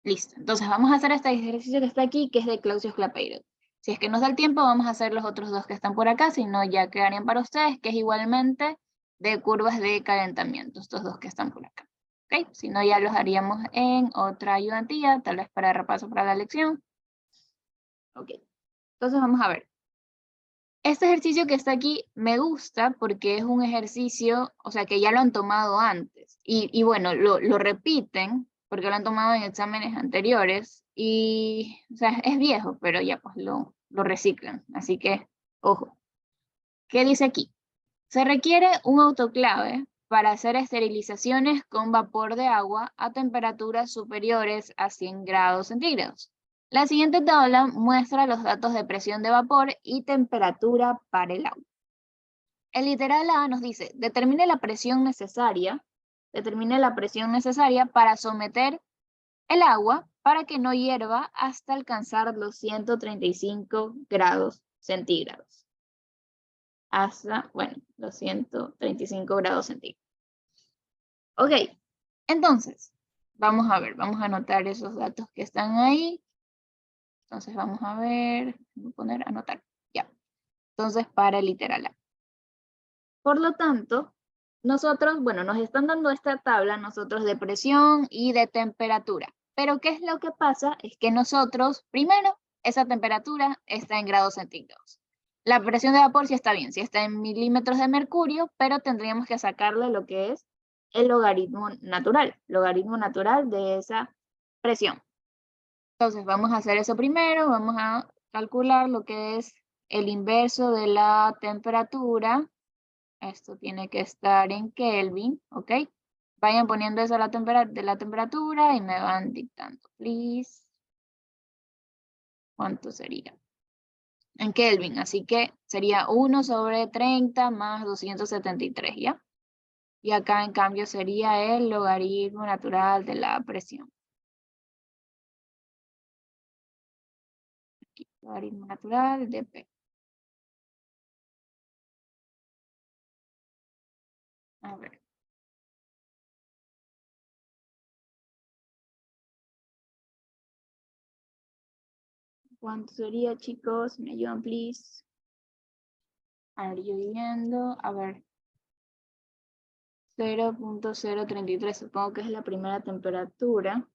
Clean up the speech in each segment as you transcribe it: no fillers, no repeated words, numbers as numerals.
Listo. Entonces vamos a hacer este ejercicio que está aquí, que es de Clausius-Clapeyron. Si es que nos da el tiempo, vamos a hacer los otros dos que están por acá, si no ya quedarían para ustedes, que es igualmente de curvas de calentamiento, estos dos que están por acá. ¿Ok? Si no, ya los haríamos en otra ayudantía, tal vez para repaso para la lección. Ok. Entonces vamos a ver. Este ejercicio que está aquí me gusta porque es un ejercicio, o sea, que ya lo han tomado antes. Y bueno, lo repiten porque lo han tomado en exámenes anteriores. Y, o sea, es viejo, pero ya pues lo reciclan. Así que, ojo. ¿Qué dice aquí? Se requiere un autoclave para hacer esterilizaciones con vapor de agua a temperaturas superiores a 100 grados centígrados. La siguiente tabla muestra los datos de presión de vapor y temperatura para el agua. El literal A nos dice, determine la presión necesaria para someter el agua para que no hierva hasta alcanzar los 135 grados centígrados. Hasta, bueno, los 135 grados centígrados. Ok, entonces, vamos a ver, vamos a anotar esos datos que están ahí. Entonces vamos a ver, voy a poner anotar, ya. Entonces para el literal A. Por lo tanto, nosotros, bueno, nos están dando esta tabla nosotros de presión y de temperatura. Pero ¿qué es lo que pasa? Es que nosotros, primero, esa temperatura está en grados centígrados. La presión de vapor sí está bien, sí está en milímetros de mercurio, pero tendríamos que sacarle lo que es el logaritmo natural de esa presión. Entonces vamos a hacer eso primero, vamos a calcular lo que es el inverso de la temperatura. Esto tiene que estar en Kelvin, ¿ok? Vayan poniendo eso de la temperatura y me van dictando, please. ¿Cuánto sería? En Kelvin, así que sería 1 sobre 30 más 273, ¿ya? Y acá en cambio sería el logaritmo natural de la presión. Aquí, logaritmo natural de P. A ver. ¿Cuánto sería, chicos? ¿Me ayudan, please? A ver, yo viendo, a ver. 0.033, supongo que es la primera temperatura.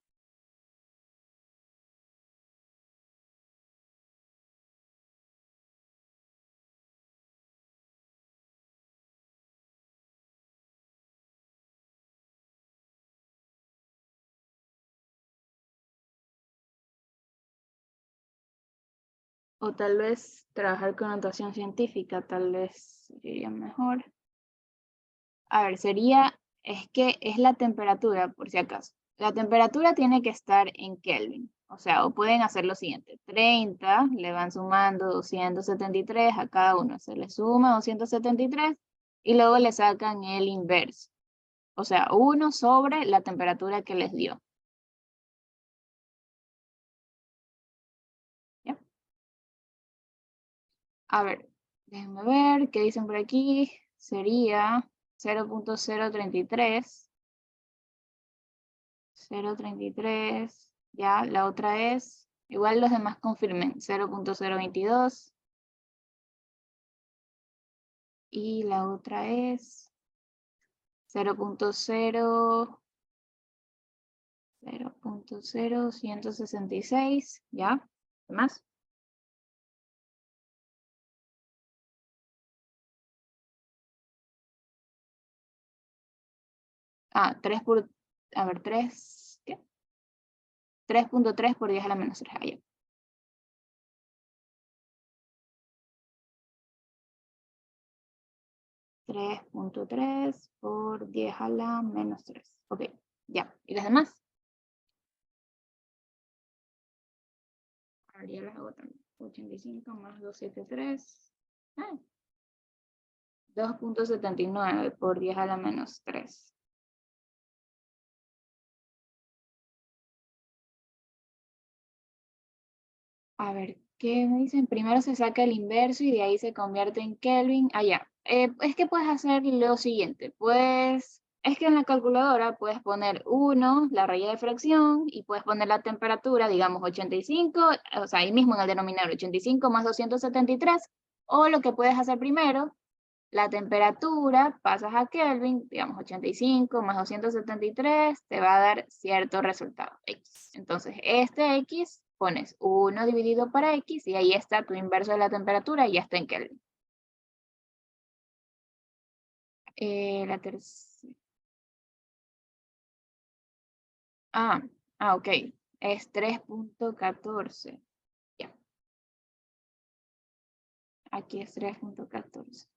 O tal vez trabajar con notación científica, tal vez sería mejor. A ver, es que es la temperatura, por si acaso. La temperatura tiene que estar en Kelvin. O sea, o pueden hacer lo siguiente. 30, le van sumando 273 a cada uno. Se le suma 273 y luego le sacan el inverso. O sea, 1 sobre la temperatura que les dio. ¿Ya? A ver, déjenme ver qué dicen por aquí. Sería 0.033. 0.33. Ya, la otra es, igual los demás confirmen, 0.022. Y la otra es 0.0166. ¿Ya? ¿Qué más? Ah, 3 por, a ver, 3, ¿qué? 3.3 por 10 a la menos 3. Ah, ya. 3.3 por 10 a la menos 3. Ok, ya. ¿Y las demás? Ahora ya las hago también. 85 más 273. Ah, 2.79 por 10 a la menos 3. A ver, ¿qué me dicen? Primero se saca el inverso y de ahí se convierte en Kelvin. Ah, ya. Es que puedes hacer lo siguiente. Puedes es que en la calculadora puedes poner 1, la raíz de fracción, y puedes poner la temperatura, digamos 85, o sea, ahí mismo en el denominador, 85 más 273, o lo que puedes hacer primero, la temperatura, pasas a Kelvin, digamos 85 más 273, te va a dar cierto resultado, X. Entonces, este X, pones 1 dividido para X, y ahí está tu inverso de la temperatura, y ya está en Kelvin. La tercera. Ok. Es 3.14. Ya. Aquí es 3.14.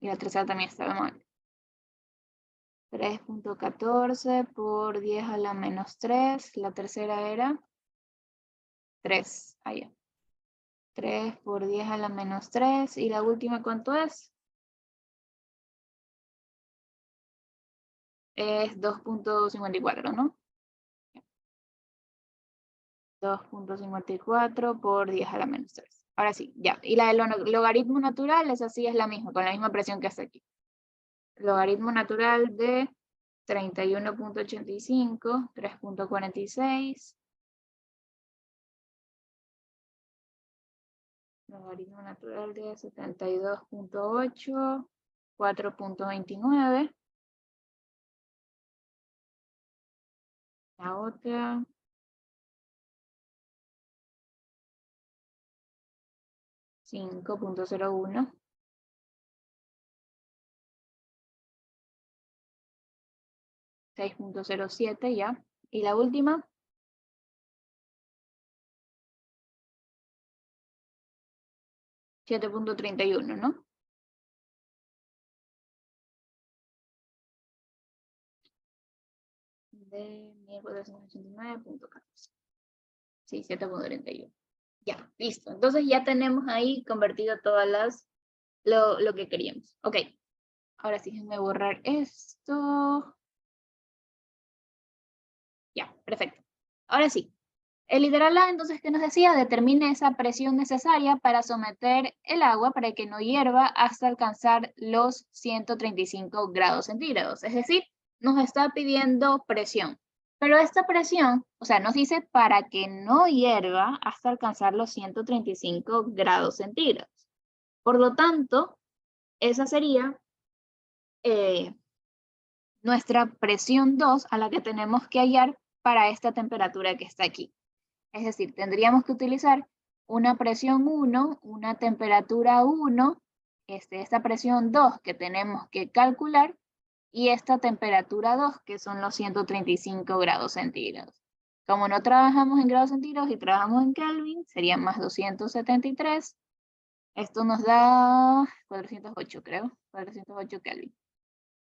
Y la tercera también estaba mal. 3.14 por 10 a la menos 3. La tercera era 3. Allá. 3 por 10 a la menos 3. Y la última, ¿cuánto es? Es 2.54, ¿no? 2.54 por 10 a la menos 3. Ahora sí, ya. Y la del logaritmo natural, esa sí es la misma, con la misma presión que hace aquí. Logaritmo natural de 31.85, 3.46. Logaritmo natural de 72.8, 4.29. La otra. 5.01. 6.07 ya. Y la última. 7.31, ¿no? De 1489.14. Sí, 7.31. Ya, listo. Entonces ya tenemos ahí convertido todas lo que queríamos. Ok. Ahora sí, déjenme borrar esto. Ya, perfecto. Ahora sí. El literal A, entonces, ¿qué nos decía? Determine esa presión necesaria para someter el agua para que no hierva hasta alcanzar los 135 grados centígrados. Es decir, nos está pidiendo presión. Pero esta presión, o sea, nos dice para que no hierva hasta alcanzar los 135 grados centígrados. Por lo tanto, esa sería nuestra presión 2 a la que tenemos que hallar para esta temperatura que está aquí. Es decir, tendríamos que utilizar una presión 1, una temperatura 1, esta presión 2 que tenemos que calcular, y esta temperatura 2 que son los 135 grados centígrados. Como no trabajamos en grados centígrados y trabajamos en Kelvin, serían más 273. Esto nos da 408, creo, 408 Kelvin.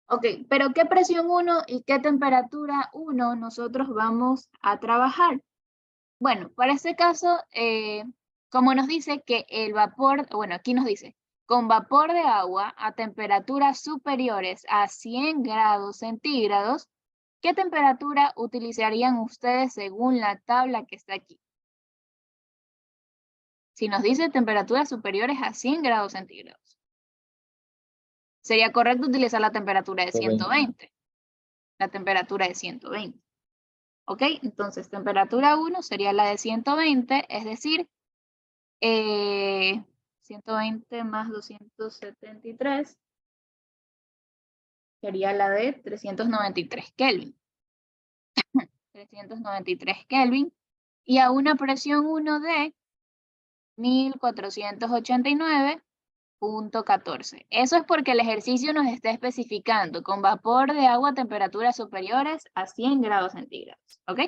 Ok, pero ¿qué presión 1 y qué temperatura 1 nosotros vamos a trabajar? Bueno, para este caso, como nos dice que el vapor, bueno, aquí nos dice, con vapor de agua a temperaturas superiores a 100 grados centígrados, ¿qué temperatura utilizarían ustedes según la tabla que está aquí? Si nos dice temperaturas superiores a 100 grados centígrados, sería correcto utilizar la temperatura de 120. La temperatura de 120. ¿Ok? Entonces, temperatura 1 sería la de 120, es decir, 120 más 273 sería la de 393 Kelvin. 393 Kelvin. Y a una presión 1 de 1489.14. Eso es porque el ejercicio nos está especificando con vapor de agua a temperaturas superiores a 100 grados centígrados. ¿Ok?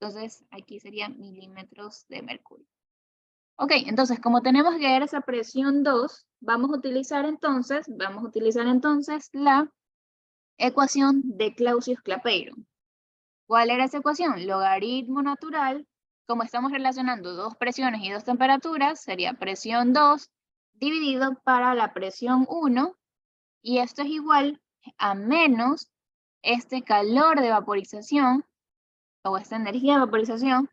Entonces, aquí serían milímetros de mercurio. Ok, entonces, como tenemos que hallar esa presión 2, vamos a utilizar entonces la ecuación de Clausius-Clapeyron. ¿Cuál era esa ecuación? Logaritmo natural, como estamos relacionando dos presiones y dos temperaturas, sería presión 2 dividido para la presión 1, y esto es igual a menos este calor de vaporización, o esta energía de vaporización,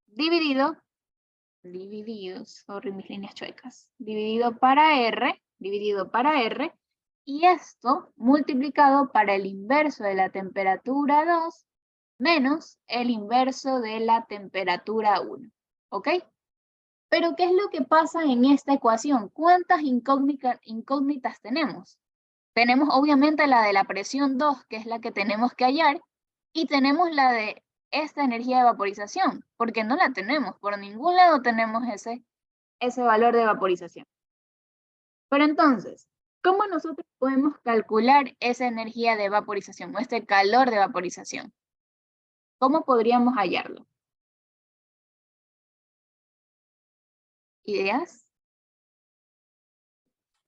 dividido mis líneas chuecas, dividido para R, Y esto multiplicado para el inverso de la temperatura 2 menos el inverso de la temperatura 1. ¿Ok? Pero ¿qué es lo que pasa en esta ecuación? ¿Cuántas incógnitas tenemos? Tenemos obviamente la de la presión 2, que es la que tenemos que hallar, y tenemos la de esta energía de vaporización, porque no la tenemos, por ningún lado tenemos ese valor de vaporización. Pero entonces, ¿cómo nosotros podemos calcular esa energía de vaporización o este calor de vaporización? ¿Cómo podríamos hallarlo? ¿Ideas?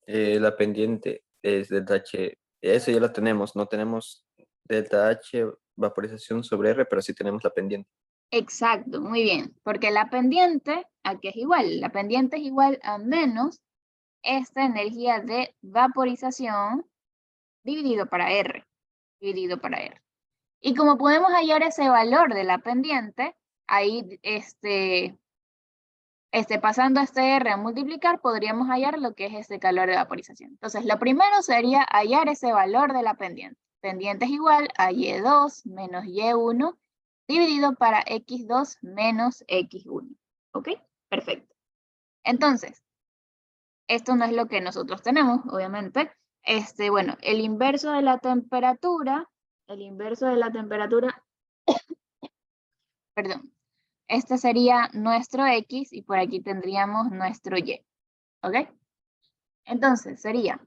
La pendiente es delta H. Eso ya lo tenemos. No tenemos delta H vaporización sobre R, pero sí tenemos la pendiente. Exacto, muy bien, porque la pendiente, ¿a qué es igual? La pendiente es igual a menos esta energía de vaporización dividido para R, dividido para R. Y como podemos hallar ese valor de la pendiente, ahí pasando este R a multiplicar, podríamos hallar lo que es este calor de vaporización. Entonces, lo primero sería hallar ese valor de la pendiente. Pendiente es igual a Y2 menos Y1 dividido para X2 menos X1. ¿Ok? Perfecto. Entonces, esto no es lo que nosotros tenemos, obviamente. Bueno, el inverso de la temperatura, perdón, este sería nuestro X y por aquí tendríamos nuestro Y. ¿Ok? Entonces, sería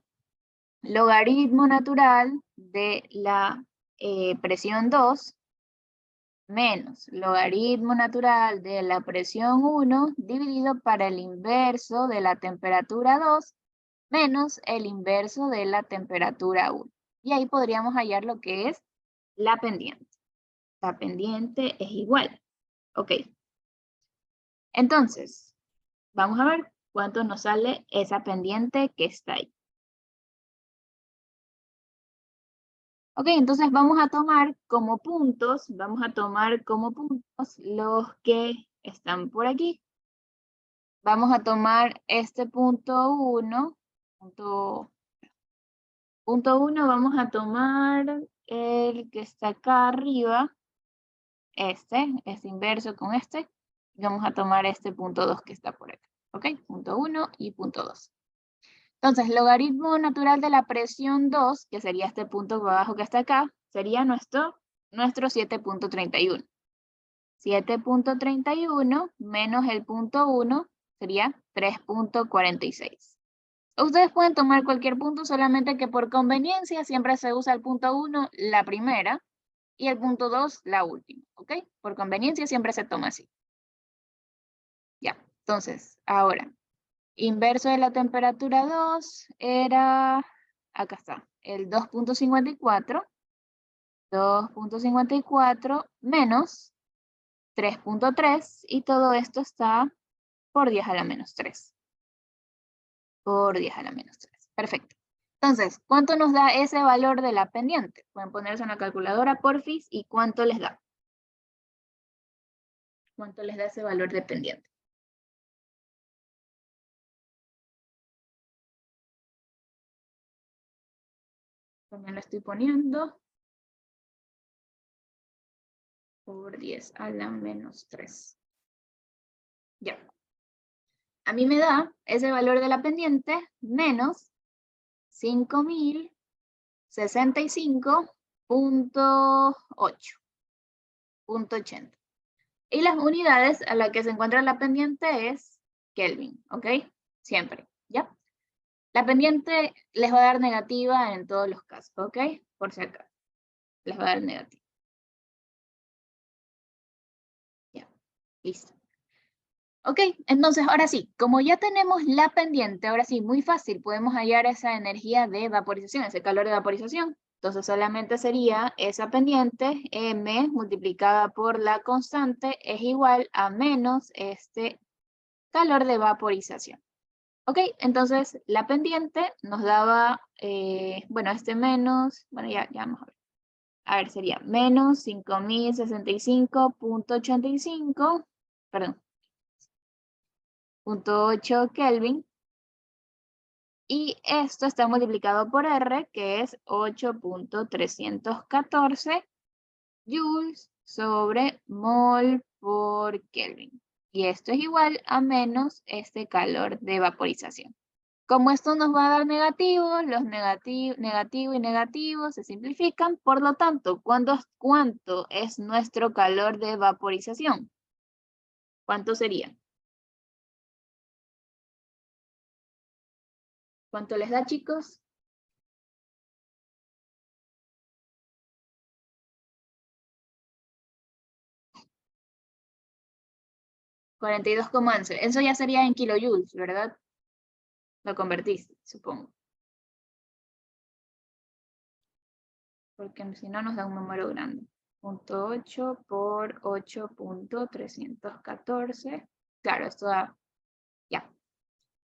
logaritmo natural de la presión 2 menos logaritmo natural de la presión 1 dividido para el inverso de la temperatura 2 menos el inverso de la temperatura 1. Y ahí podríamos hallar lo que es la pendiente. La pendiente es igual. Ok. Entonces, vamos a ver cuánto nos sale esa pendiente que está ahí. Ok, entonces vamos a tomar como puntos los que están por aquí. Vamos a tomar este punto 1, punto 1, vamos a tomar el que está acá arriba, este inverso con este, y vamos a tomar este punto 2 que está por acá, ok, punto 1 y punto 2. Entonces, logaritmo natural de la presión 2, que sería este punto por abajo que está acá, sería nuestro 7.31. 7.31 menos el punto 1 sería 3.46. Ustedes pueden tomar cualquier punto, solamente que por conveniencia siempre se usa el punto 1 la primera y el punto 2 la última, ¿ok? Por conveniencia siempre se toma así. Ya, entonces, ahora, inverso de la temperatura 2 era, acá está, el 2.54. 2.54 menos 3.3 y todo esto está por 10 a la menos 3. Por 10 a la menos 3. Perfecto. Entonces, ¿cuánto nos da ese valor de la pendiente? Pueden ponerse en la calculadora, porfis, y ¿cuánto les da? ¿Cuánto les da ese valor de pendiente? También lo estoy poniendo por 10 a la menos 3. Ya. A mí me da ese valor de la pendiente menos 5065.8. Y las unidades a las que se encuentra la pendiente es Kelvin, ¿ok? Siempre, ¿ya? La pendiente les va a dar negativa en todos los casos, ¿ok? Por si acaso, les va a dar negativa. Ya, listo. Ok, entonces ahora sí, como ya tenemos la pendiente, ahora sí, muy fácil, podemos hallar esa energía de vaporización, ese calor de vaporización. Entonces solamente sería esa pendiente, m multiplicada por la constante, es igual a menos este calor de vaporización. Ok, entonces la pendiente nos daba, bueno, menos, bueno, ya vamos a ver. A ver, sería menos 5065.85, perdón, .8 Kelvin. Y esto está multiplicado por R, que es 8.314 joules sobre mol por Kelvin. Y esto es igual a menos este calor de vaporización. Como esto nos va a dar negativos, los negativo y negativo se simplifican. Por lo tanto, ¿cuánto es nuestro calor de vaporización? ¿Cuánto sería? ¿Cuánto les da, chicos? 42,11. Eso ya sería en kilojoules, ¿verdad? Lo convertiste, supongo. Porque si no nos da un número grande. 0.8 por 8.314. Claro, esto da... Ya.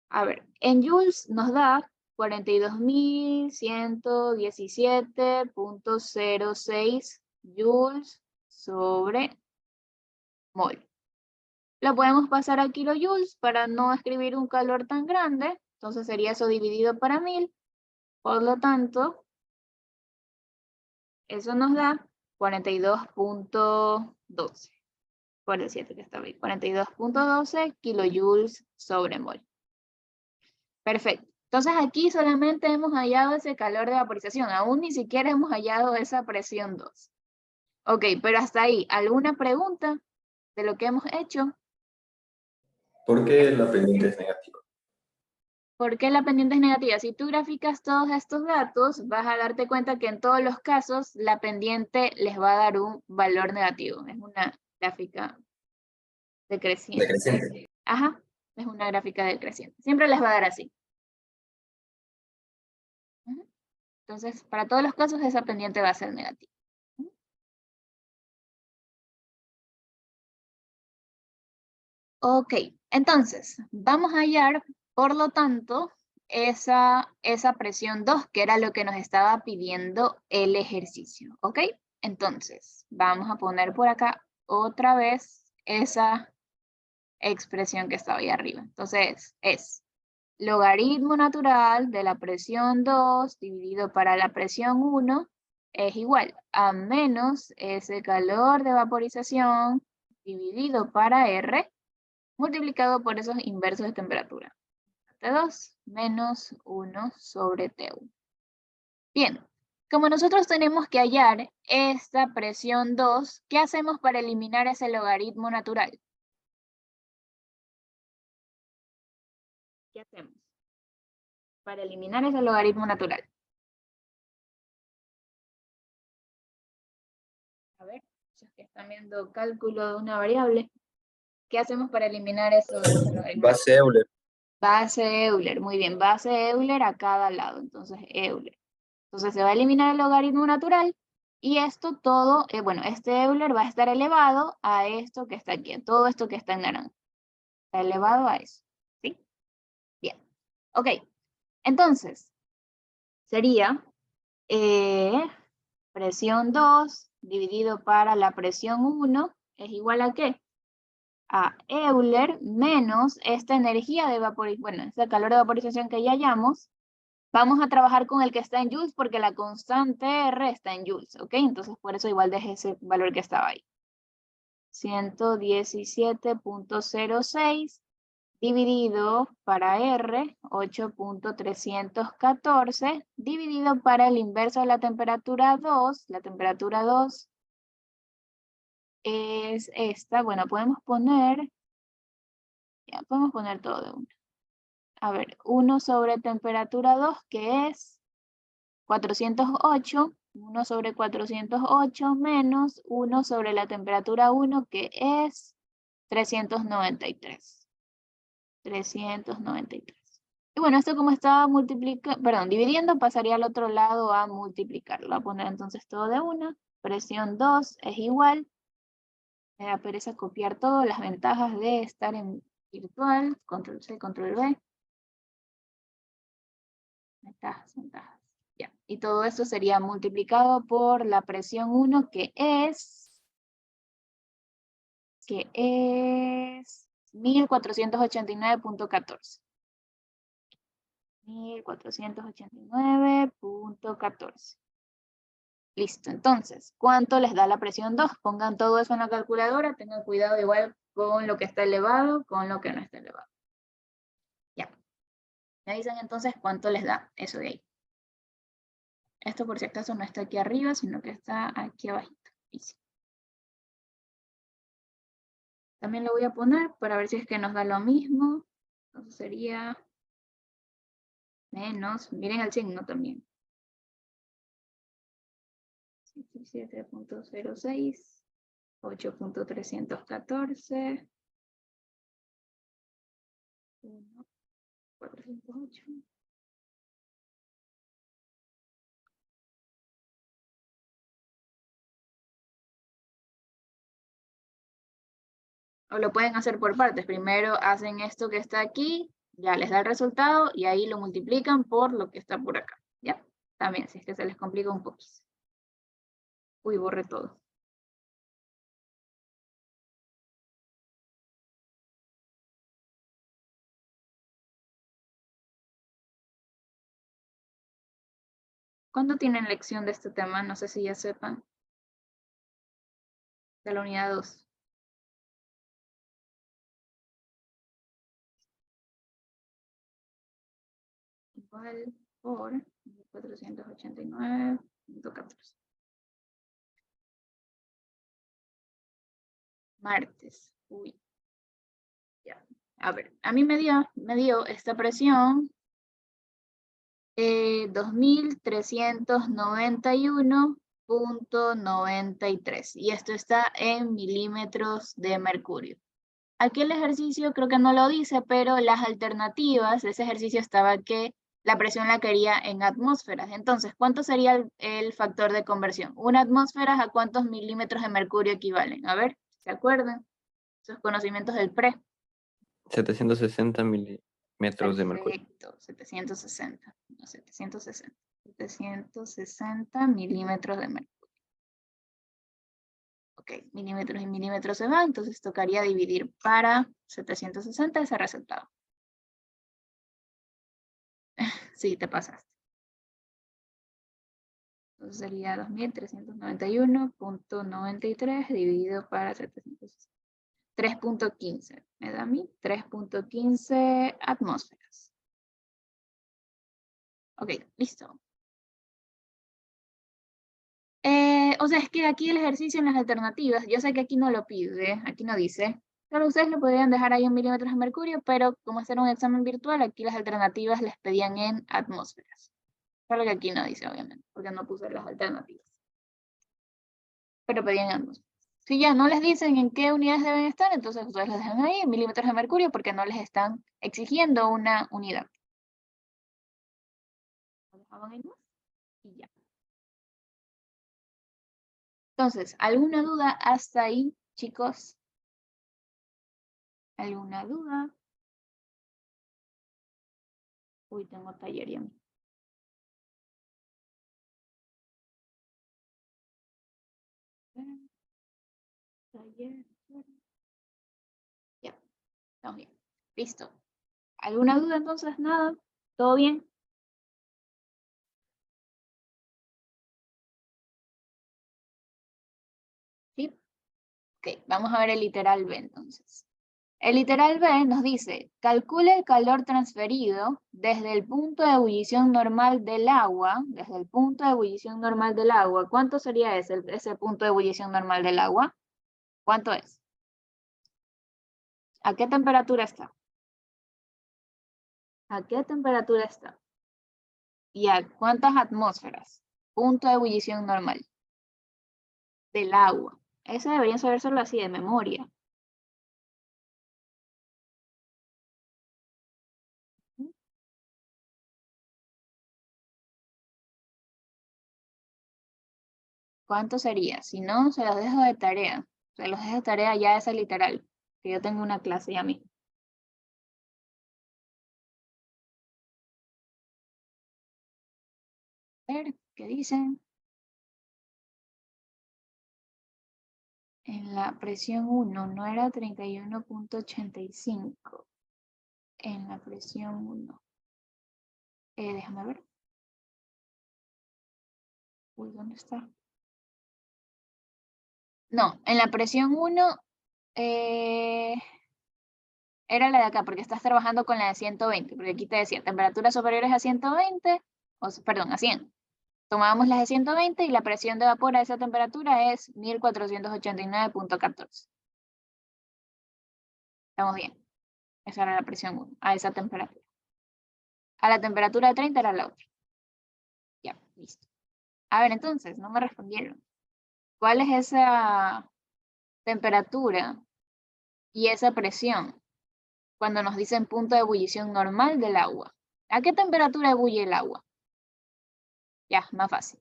A ver, en joules nos da 42.117.06 joules sobre mol. Lo podemos pasar a kilojoules para no escribir un calor tan grande. Entonces sería eso dividido para 1000. Por lo tanto, eso nos da 42.12. Por el 7 que estaba ahí. 42.12 kilojoules sobre mol. Perfecto. Entonces aquí solamente hemos hallado ese calor de vaporización. Aún ni siquiera hemos hallado esa presión 2. Ok, pero hasta ahí. ¿Alguna pregunta de lo que hemos hecho? ¿Por qué la pendiente es negativa? ¿Por qué la pendiente es negativa? Si tú graficas todos estos datos, vas a darte cuenta que en todos los casos la pendiente les va a dar un valor negativo. Es una gráfica decreciente. Decreciente. Ajá, es una gráfica decreciente. Siempre les va a dar así. Entonces, para todos los casos, esa pendiente va a ser negativa. Ok, entonces, vamos a hallar, por lo tanto, esa presión 2, que era lo que nos estaba pidiendo el ejercicio. ¿Ok? Entonces, vamos a poner por acá otra vez esa expresión que estaba ahí arriba. Entonces, es logaritmo natural de la presión 2 dividido para la presión 1 es igual a menos ese calor de vaporización dividido para R multiplicado por esos inversos de temperatura. T2 menos 1 sobre T1. Bien, como nosotros tenemos que hallar esta presión 2, ¿qué hacemos para eliminar ese logaritmo natural? ¿Qué hacemos para eliminar ese logaritmo natural? A ver, los que están viendo cálculo de una variable, ¿qué hacemos para eliminar eso? Base Euler. Base Euler, muy bien, base Euler a cada lado, entonces Euler. Entonces se va a eliminar el logaritmo natural y esto todo, bueno, este Euler va a estar elevado a esto que está aquí, a todo esto que está en naranja. Está elevado a eso, ¿sí? Bien, ok. Entonces, sería presión 2 dividido para la presión 1 es igual a ¿qué? A Euler menos esta energía de vaporización, bueno, este calor de vaporización que ya hallamos. Vamos a trabajar con el que está en joules porque la constante R está en joules, ¿ok? Entonces por eso igual dejé ese valor que estaba ahí. 117.06 dividido para R, 8.314, dividido para el inverso de la temperatura 2. La temperatura 2 es esta. Bueno, podemos poner todo de una. A ver, 1 sobre temperatura 2, que es 408, 1 sobre 408 menos 1 sobre la temperatura 1, que es 393. 393. Y bueno, esto como estaba dividiendo, pasaría al otro lado a multiplicarlo. Voy a poner entonces todo de una. Presión 2 es igual. Me da pereza copiar todo, las ventajas de estar en virtual. Control C, Control V. Ventajas. Ya. Y todo esto sería multiplicado por la presión 1, que es 1489.14. 1489.14. Listo, entonces, ¿cuánto les da la presión 2? Pongan todo eso en la calculadora, tengan cuidado igual con lo que está elevado, con lo que no está elevado. Ya. Me dicen entonces cuánto les da eso de ahí. Esto por si acaso no está aquí arriba, sino que está aquí abajito. Listo. También lo voy a poner para ver si es que nos da lo mismo. Entonces sería menos, miren el signo también. 17.06, 8.314, 408. O lo pueden hacer por partes. Primero hacen esto que está aquí, ya les da el resultado y ahí lo multiplican por lo que está por acá. ¿Ya? También, si es que se les complica un poquito. Uy, borré todo. ¿Cuándo tienen lección de este tema? No sé si ya sepan. De la unidad 2. Igual por 489.14. Martes. Uy. Ya. A ver, a mí me dio esta presión 2391.93 y esto está en milímetros de mercurio. Aquí el ejercicio creo que no lo dice, pero las alternativas de ese ejercicio estaba que la presión la quería en atmósferas. Entonces, ¿cuánto sería el factor de conversión? Una atmósfera a cuántos milímetros de mercurio equivalen. A ver, ¿se acuerdan? Esos conocimientos del pre. 760 milímetros de mercurio. Perfecto, 760. No, 760. 760 milímetros de mercurio. Ok, milímetros y milímetros se van, entonces tocaría dividir para 760 ese resultado. Sí, te pasaste. Entonces sería 2391.93 dividido para 760. 3.15. Me da a mí 3.15 atmósferas. Ok, listo. O sea, es que aquí el ejercicio en las alternativas, yo sé que aquí no lo pide, aquí no dice. Claro, ustedes lo podrían dejar ahí en milímetros de mercurio, pero como este era un examen virtual, aquí las alternativas les pedían en atmósferas. Claro que aquí no dice, obviamente, porque no puse las alternativas. Pero pedían en atmósferas. Si ya no les dicen en qué unidades deben estar, entonces ustedes las dejan ahí en milímetros de mercurio porque no les están exigiendo una unidad. Lo dejaban ahí más y ya. Entonces, ¿alguna duda hasta ahí, chicos? ¿Alguna duda? Uy, tengo taller ya. Taller. Ya, estamos bien. Listo. ¿Alguna duda entonces? Nada. ¿Todo bien? Sí. Ok, vamos a ver el literal B entonces. El literal B nos dice, calcule el calor transferido desde el punto de ebullición normal del agua, desde el punto de ebullición normal del agua. ¿Cuánto sería ese punto de ebullición normal del agua? ¿Cuánto es? ¿A qué temperatura está? ¿A qué temperatura está? ¿Y a cuántas atmósferas? Punto de ebullición normal del agua. Eso deberían sabérselo así de memoria. ¿Cuánto sería? Si no, se los dejo de tarea. Se los dejo de tarea ya esa literal, que yo tengo una clase ya mismo. A ver, ¿qué dicen? En la presión 1 no era 31.85. En la presión 1. Déjame ver. Uy, ¿dónde está? No, en la presión 1 era la de acá, porque estás trabajando con la de 120, porque aquí te decía temperaturas superiores a 120, perdón, a 100. Tomábamos las de 120 y la presión de vapor a esa temperatura es 1489.14. Estamos bien. Esa era la presión 1, a esa temperatura. A la temperatura de 30 era la otra. Ya, listo. A ver, entonces, no me respondieron. ¿Cuál es esa temperatura y esa presión cuando nos dicen punto de ebullición normal del agua? ¿A qué temperatura ebulle el agua? Ya, más fácil.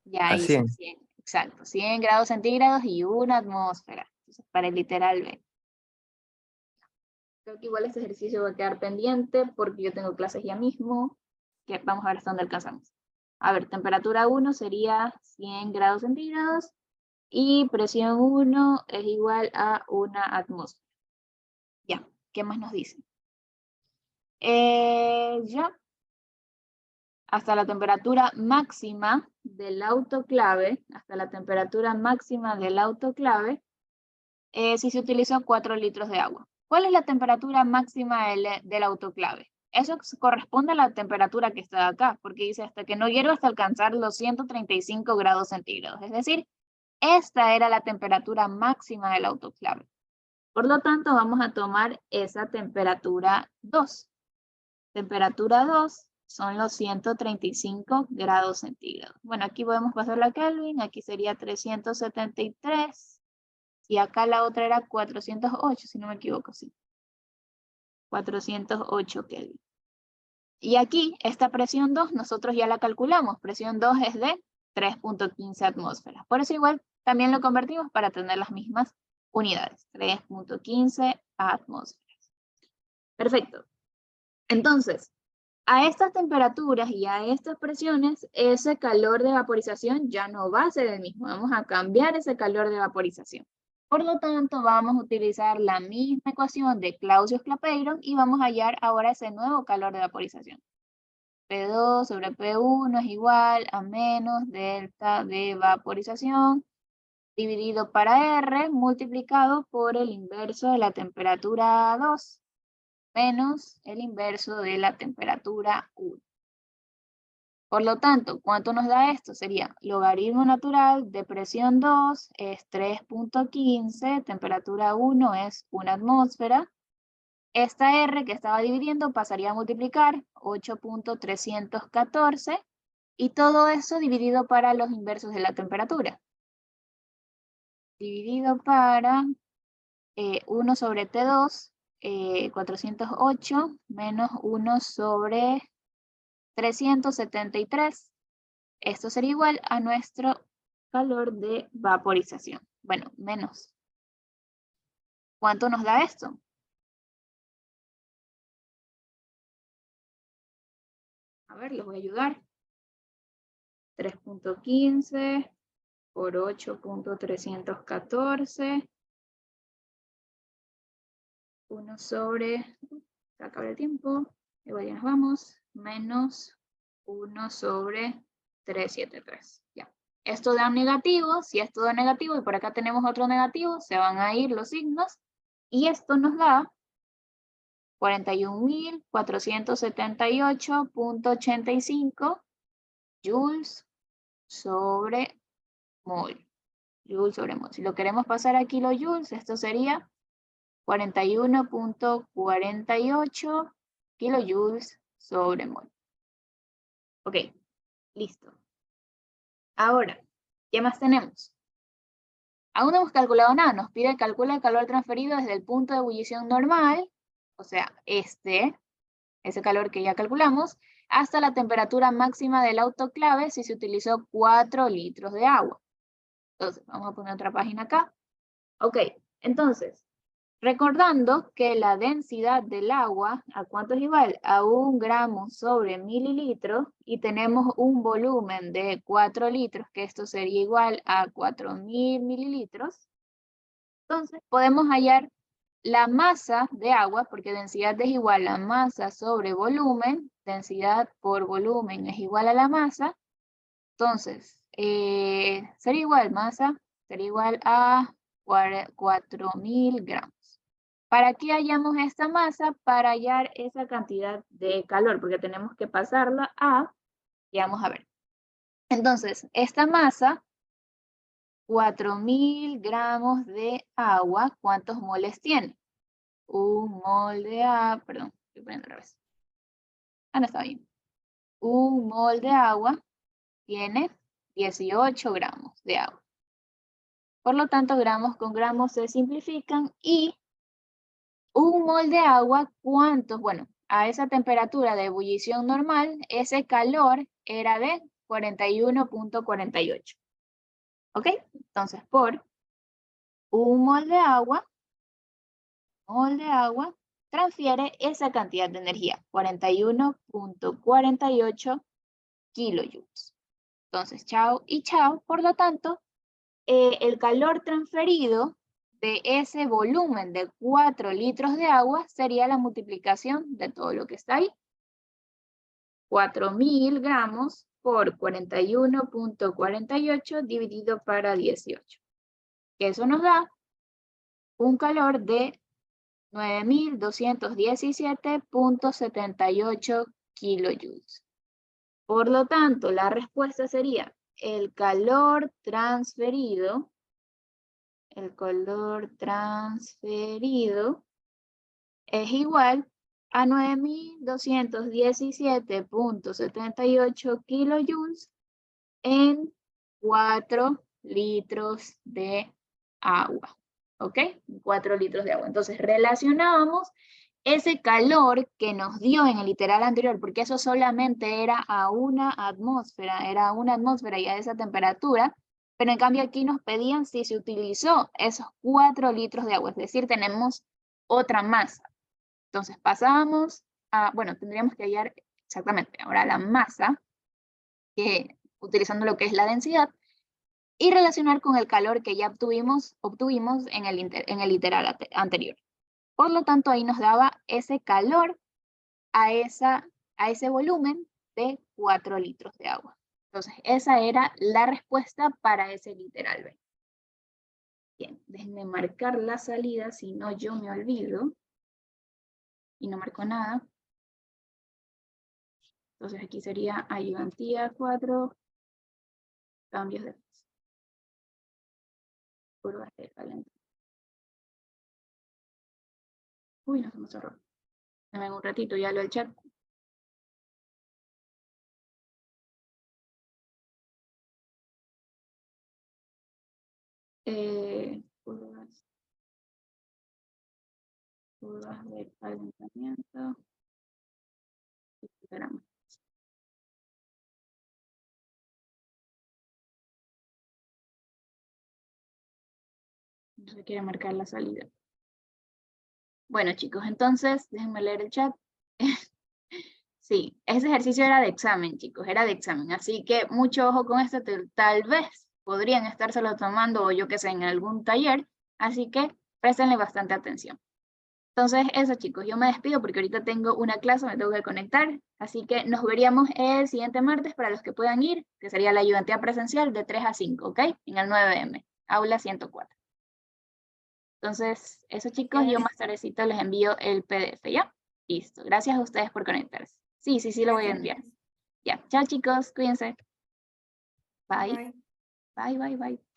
Ya A hice 100. 100, exacto. 100 grados centígrados y una atmósfera. Entonces, para el literal B. Creo que igual este ejercicio va a quedar pendiente porque yo tengo clases ya mismo. Que vamos a ver hasta dónde alcanzamos. A ver, temperatura 1 sería 100 grados centígrados y presión 1 es igual a una atmósfera. Ya, ¿qué más nos dice? Ya, hasta la temperatura máxima del autoclave, si se utilizó 4 litros de agua. ¿Cuál es la temperatura máxima del autoclave? Eso corresponde a la temperatura que está acá, porque dice hasta que no hierva hasta alcanzar los 135 grados centígrados. Es decir, esta era la temperatura máxima del autoclave. Por lo tanto, vamos a tomar esa temperatura 2. Temperatura 2 son los 135 grados centígrados. Bueno, aquí podemos pasarlo a Kelvin, aquí sería 373. Y acá la otra era 408, si no me equivoco, sí. 408 Kelvin. Y aquí, esta presión 2, nosotros ya la calculamos. Presión 2 es de 3.15 atmósferas. Por eso igual también lo convertimos para tener las mismas unidades. 3.15 atmósferas. Perfecto. Entonces, a estas temperaturas y a estas presiones, ese calor de vaporización ya no va a ser el mismo. Vamos a cambiar ese calor de vaporización. Por lo tanto, vamos a utilizar la misma ecuación de Clausius-Clapeyron y vamos a hallar ahora ese nuevo calor de vaporización. P2 sobre P1 es igual a menos delta de vaporización dividido para R multiplicado por el inverso de la temperatura 2 menos el inverso de la temperatura 1. Por lo tanto, ¿cuánto nos da esto? Sería logaritmo natural de presión 2 es 3.15, temperatura 1 es 1 atmósfera. Esta R que estaba dividiendo pasaría a multiplicar 8.314 y todo eso dividido para los inversos de la temperatura. Dividido para 1 sobre T2, 408 menos 1 sobre 373. Esto sería igual a nuestro calor de vaporización. Bueno, menos. ¿Cuánto nos da esto? A ver, les voy a ayudar. 3.15 por 8.314. 1 sobre, se acaba el tiempo, igual ya nos vamos, menos 1 sobre 373. Ya. Esto da negativo, si esto da negativo y por acá tenemos otro negativo, se van a ir los signos y esto nos da 41.478.85 joules sobre mol. Joules sobre mol. Si lo queremos pasar aquí los joules, esto sería 41.48 kilojoules sobre mol. Ok, listo. Ahora, ¿qué más tenemos? Aún no hemos calculado nada. Nos pide calcular el calor transferido desde el punto de ebullición normal, o sea, ese calor que ya calculamos, hasta la temperatura máxima del autoclave si se utilizó 4 litros de agua. Entonces, vamos a poner otra página acá. Ok, entonces, recordando que la densidad del agua, ¿a cuánto es igual? A 1 gramo sobre mililitro y tenemos un volumen de 4 litros, que esto sería igual a 4.000 mililitros. Entonces, podemos hallar la masa de agua, porque densidad es igual a masa sobre volumen, densidad por volumen es igual a la masa, entonces, sería igual, masa sería igual a 4.000 gramos. ¿Para qué hallamos esta masa? Para hallar esa cantidad de calor, porque tenemos que pasarla a, y vamos a ver. Entonces, esta masa, 4.000 gramos de agua, ¿cuántos moles tiene? Un mol de agua, perdón, estoy poniendo otra vez. No está bien. Un mol de agua tiene 18 gramos de agua. Por lo tanto, gramos con gramos se simplifican y un mol de agua, ¿cuántos? Bueno, a esa temperatura de ebullición normal, ese calor era de 41.48. ¿Ok? Entonces, por un mol de agua, transfiere esa cantidad de energía, 41.48 kilojoules. Entonces, chao y chao. Por lo tanto, el calor transferido de ese volumen de 4 litros de agua sería la multiplicación de todo lo que está ahí. 4.000 gramos por 41.48 dividido para 18. Que eso nos da un calor de 9.217.78 kilojoules. Por lo tanto, la respuesta sería el calor transferido es igual a 9.217.78 kilojoules en 4 litros de agua. ¿Ok? 4 litros de agua. Entonces, relacionábamos ese calor que nos dio en el literal anterior, porque eso solamente era a una atmósfera y a esa temperatura, pero en cambio aquí nos pedían si se utilizó esos 4 litros de agua, es decir, tenemos otra masa. Entonces pasábamos a, bueno, tendríamos que hallar exactamente ahora la masa, utilizando lo que es la densidad, y relacionar con el calor que ya obtuvimos en el literal anterior. Por lo tanto, ahí nos daba ese calor a ese volumen de 4 litros de agua. Entonces, esa era la respuesta para ese literal B. Bien, déjenme marcar la salida, si no yo me olvido. Y no marco nada. Entonces, aquí sería ayudantía 4, cambios de fase. Curvas de calentamiento. Uy, no se me cerró. Dame un ratito, ya lo el chat. Curvas de calentamiento. Esperamos. No se quiere marcar la salida. Bueno, chicos, entonces, déjenme leer el chat. Sí, ese ejercicio era de examen, chicos, era de examen. Así que mucho ojo con esto, tal vez podrían estárselo tomando, o yo qué sé, en algún taller. Así que préstenle bastante atención. Entonces, eso, chicos, yo me despido porque ahorita tengo una clase, me tengo que conectar. Así que nos veríamos el siguiente martes para los que puedan ir, que sería la ayudantía presencial de 3 a 5, ¿ok? En el 9M, aula 104. Entonces, eso, chicos, yo más tardecito les envío el PDF, ¿ya? Listo. Gracias a ustedes por conectarse. Sí, lo voy a enviar. Ya. Chao, chicos. Cuídense. Bye. Bye, bye, bye.